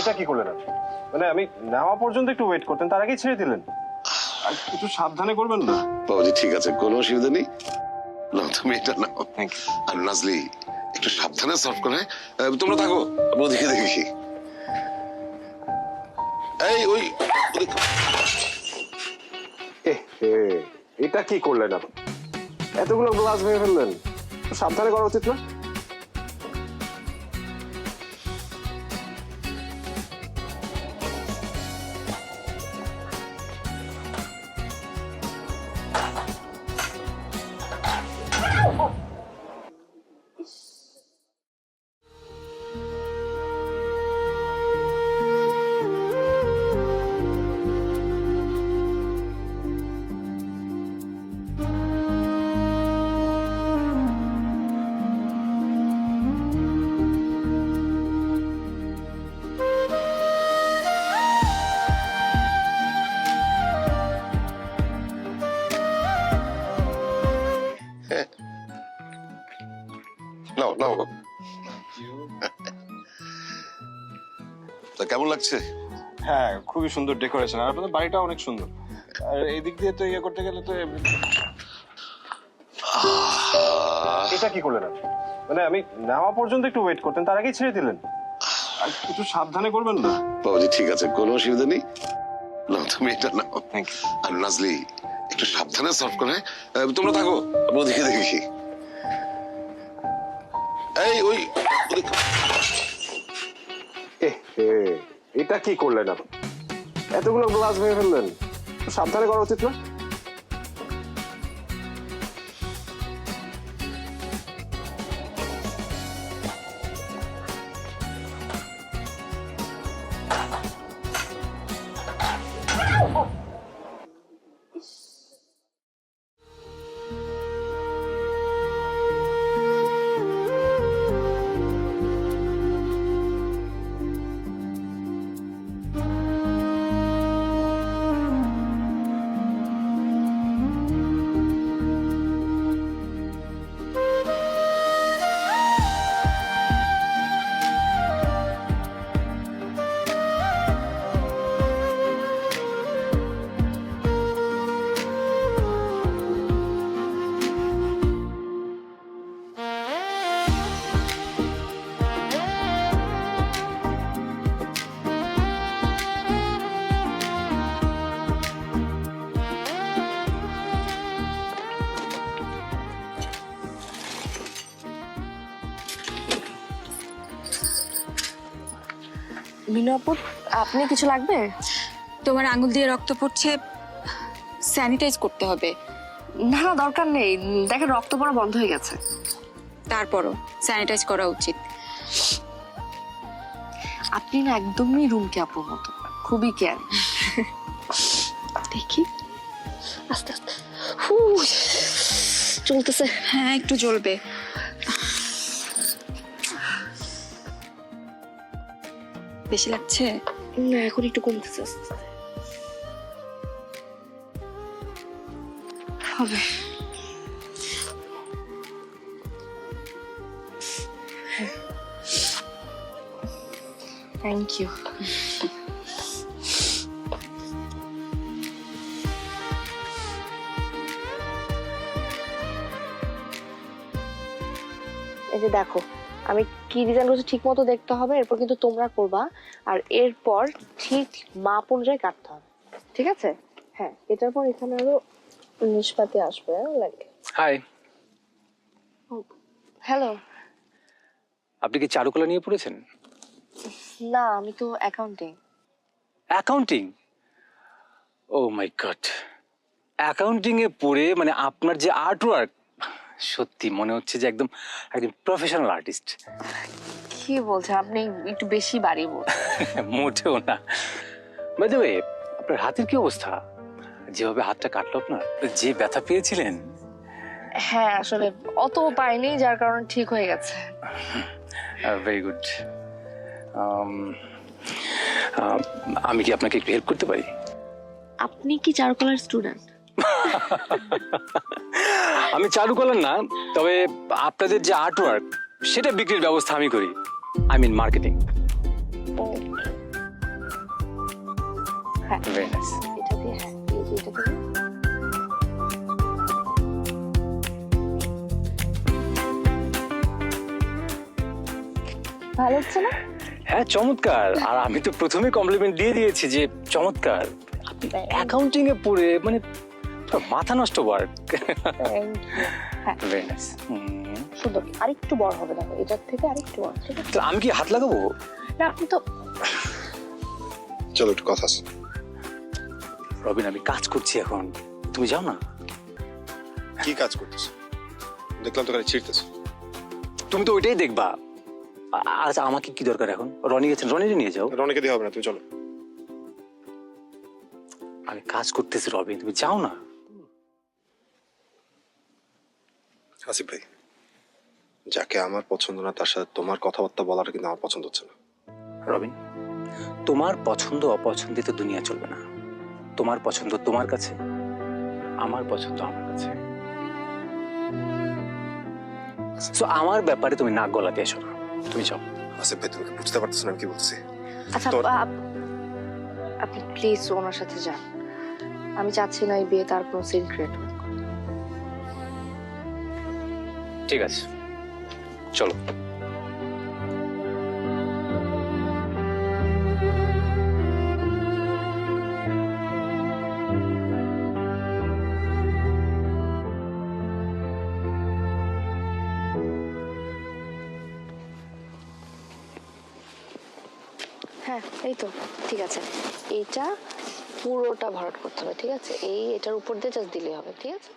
এটা কি করলেন আপনি? মানে আমি নেওয়া পর্যন্ত একটু ওয়েট করতেন, তার আগেই ছেড়ে দিলেন। আর একটু সাবধানে করবেন না? বাবাজি ঠিক আছে, কোনো অসুবিধা নেই। না তুমি এটা নাও। Thank you. আর নাজলি একটু সাবধানে সার্ভ করে। তোমরা থাকো, আমি ওদিকে দেখি। এই ওই এটা কি করলেন আপনি? এতগুলো গ্লাস ভেঙে ফেললেন, একটু সাবধানে করা উচিত না? নাও নাও। তা কেমন লাগছে? হ্যাঁ, খুবই সুন্দর ডেকোরেশন, আর আপনাদের বাড়িটা অনেক সুন্দর। আর এই দিক দিয়ে তো ইয়ে করতে গেলে তো এটা কি করলেন আপনি? মানে আমি নেওয়া পর্যন্ত একটু ওয়েট করতেন, তার আগেই ছেড়ে দিলেন। আর একটু সাবধানে করবেন না? বাবাজি ঠিক আছে, কোনো অসুবিধা নেই। না তুমি এটা নাও। Thank you. আর নাজলি একটু সাবধানে সার্ভ করে। তোমরা থাকো, আমি ওদিকে দেখি। এই ওই এটা কি করলেন আপনি? এতগুলো গ্লাস ভেঙে ফেললেন, একটু সাবধানে করা উচিত না? মিনু আপু, আপনি কিছু লাগবে? তোমার আঙুল দিয়ে রক্ত পড়ছে, স্যানিটাইজ করতে হবে। না না, দরকার নেই, দেখেন রক্ত পড়া বন্ধ হয়ে গেছে। তারপরও স্যানিটাইজ করা উচিত। আপনি না একদমই রুমকি আপুর মতো, খুবই কেয়ার। দেখি আস্তে আস্তে চলতেছে। হ্যাঁ, একটু জ্বলবে। বেশি লাগছে? না, এখন একটু কমতেছে আস্তে আস্তে। হবে। Thank you. এই যে দেখো, আমি কি ডিজাইন করছি ঠিক মতো দেখতে হবে, এরপর কিন্তু তোমরা করবা। আর এরপর ঠিক মাপ অনুযায়ী কাটতে হবে, ঠিক আছে? হ্যাঁ, এটার পর এখানে আরো নিষ্পাতি আসবে। Like hi, hello. আপনি কি চারুকলা নিয়ে পড়েছেন? না, আমি তো accounting. Accounting? Oh my god, accounting এ পড়ে মানে আপনার যে আর্ট ওয়ার্ক, সত্যি মনে হচ্ছে যে একদম একদম প্রফেশনাল আর্টিস্ট। কি বলছেন আপনি? একটু বেশি বাড়িয়ে বলছেন। মোটেও না। বাই দ্য ওয়ে, আপনার হাতের কি অবস্থা? যেভাবে হাতটা কাটলো আপনার, যে ব্যথা পেয়েছিলেন। হ্যাঁ, আসলে অত পাইনি, যার কারণে ঠিক হয়ে গেছে। Very good. আমি কি আপনাকে একটু হেল্প করতে পারি? আপনি কি চারুকলার স্টুডেন্ট? আমি চারুকলার না, তবে আপনাদের যে আর্ট ওয়ার্ক সেটা বিক্রির ব্যবস্থা আমি করি। I mean marketing. হ্যাঁ ভেরি নাইস। এটা দিয়ে, হ্যাঁ এই যে এটা দিয়ে। ভালো হচ্ছে না? হ্যাঁ চমৎকার। আর আমি তো প্রথমে কমপ্লিমেন্ট দিয়ে দিয়েছি যে চমৎকার। আপনি অ্যাকাউন্টিং এ পড়ে মানে পুরো মাথা নষ্ট ওয়ার্ক। Thank you. হ্যাঁ ভেরি নাইস। সুন্দর, আরেকটু বড় হবে, দেখো এটার থেকে আরেকটু বড়, ঠিক আছে? তো আমি কি হাত লাগাবো? না আপনি তো, চলো একটু কথা আছে। রবিন আমি কাজ করছি এখন, তুমি যাও না। কি কাজ করতেছো? দেখলাম তো খালি ছিড়তেছো। তুমি তো ওইটাই দেখবা। আচ্ছা আমাকে কি দরকার এখন? রনি গেছেন, রনিরে নিয়ে যাও। রনিকে দিয়ে হবে না, তুমি চলো। আমি কাজ করতেছি রবিন, তুমি যাও না। আসিফ ভাই, যাকে আমার পছন্দ না তার সাথে তোমার কথাবার্তা বলাটা কিন্তু আমার পছন্দ হচ্ছে না। রবিন, তোমার পছন্দ অপছন্দে তো দুনিয়া চলবে না। তোমার পছন্দ তোমার কাছে, আমার পছন্দ আমার কাছে। So, আমার ব্যাপারে তুমি নাক গলাতে এসো না, তুমি যাও। আসিফ ভাই, তুমি কি বুঝতে পারতেছো না আমি কি বলছি? আচ্ছা তোর- আপনি প্লিজ ওনার সাথে যান। আমি চাচ্ছি না এই বিয়ে তার কোনো সিন ক্রিয়েট হোক। ঠিক আছে, চলো। হ্যাঁ এই তো ঠিক আছে, এইটা পুরোটা ভরাট করতে হবে, ঠিক আছে? এটার উপর দিয়ে জাস্ট দিলেই হবে, ঠিক আছে?